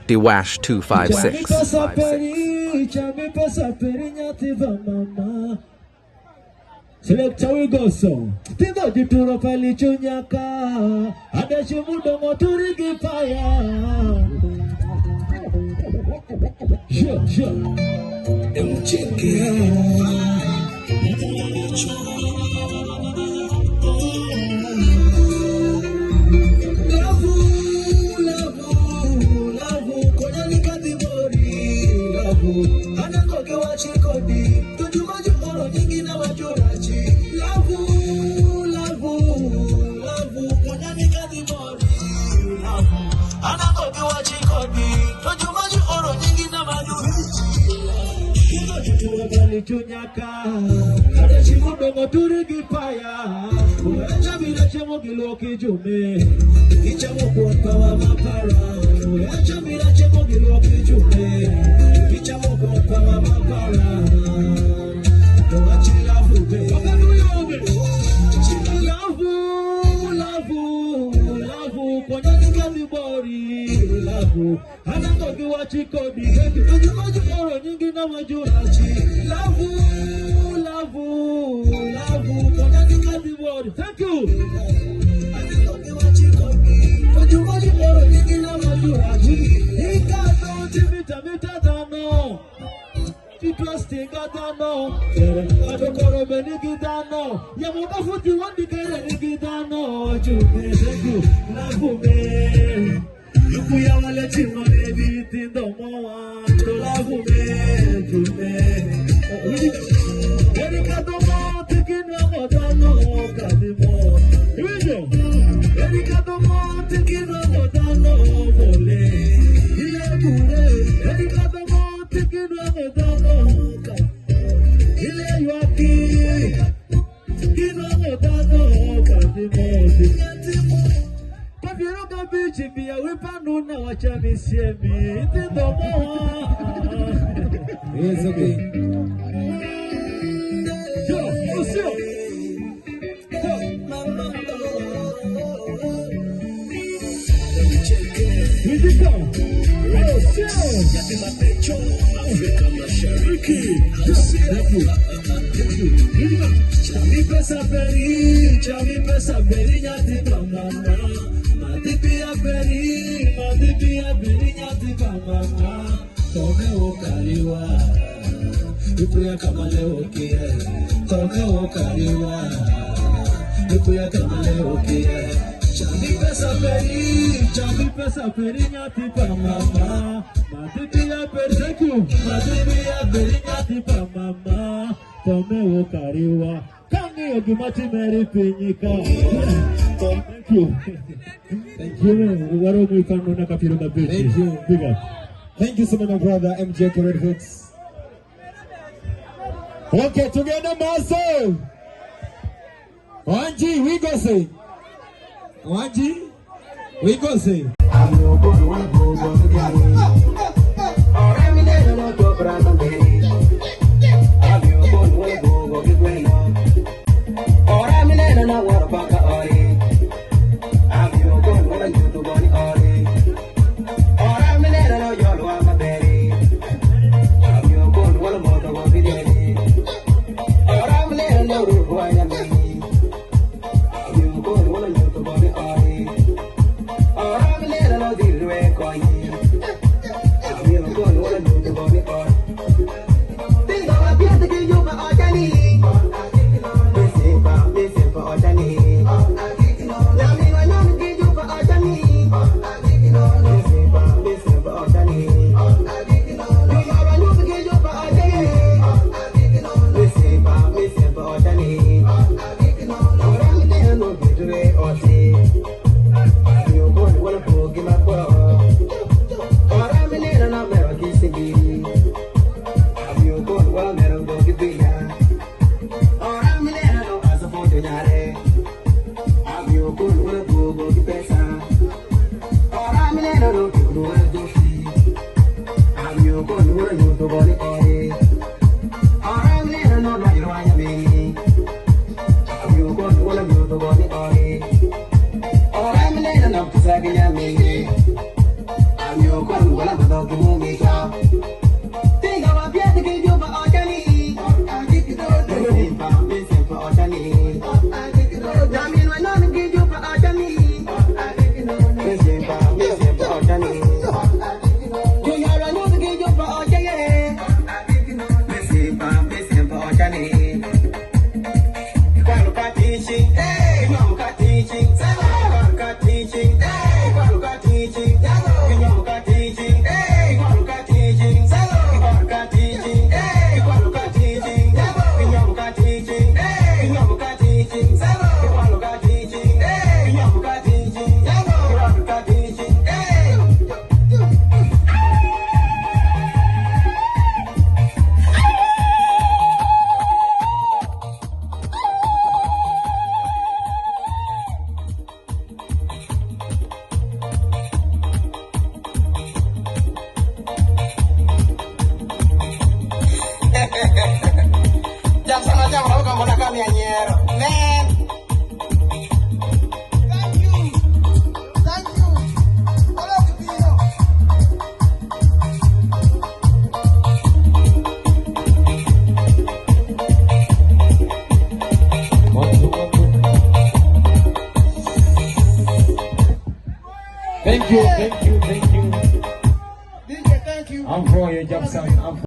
Dwash 256. Selector we go so. Tindo jituro pali chunyaka. Adeshi mudo moturi gipaya. Sure. Chunyaka, ada chimudo ngoturi gipaya, uecha bila chemo giloki jume, ichamo kwa mapara, uecha bila chemo giloki jume, ichamo kwa mapara, toachi lavu be, lavu, konya nikadi bori, lavu, anango kiwa chikodi, tujumaji oro nyingi na majurachi. Lavu, konya nikadi bori. Thank you. Anango kiwa chikodi, tujumaji oro nyingi na majurachi. Ikato mita dano. Trusting Adano, Adokoro Benigidano, Yamuka Futi Wandikere Nigidano, Jume, Lavume, Lukuya Valechimone, Tindomoa, Lavume, Jume, Erikadomo, Tikin Ramadano, Kadimo, Erikadomo, Tikin Ramadano, Mole, Ilakure, Erikadomo, Tikin Ramadano. It's okay. Chami pesa peri nyati mama, mati pia peri nyati mama, tome okaliwa, ipuya kama leo kie, tome okaliwa, ipuya kama leo kie. Chami pesa peri nyati mama, mati pia peri nyati mama, tome okaliwa. Thank you. Thank you. Big up. Thank you so much, my brother MJ Red Hooks. Okay, together, Marcel. Wanji, we go say. Wanji, we go say. I'm your Jam sana jam rau kamu nak kami anyer. Man. Thank you. Thank you. Hola Kipino. Thank you. DJ, thank you. I'm for you, Jackson. I'm for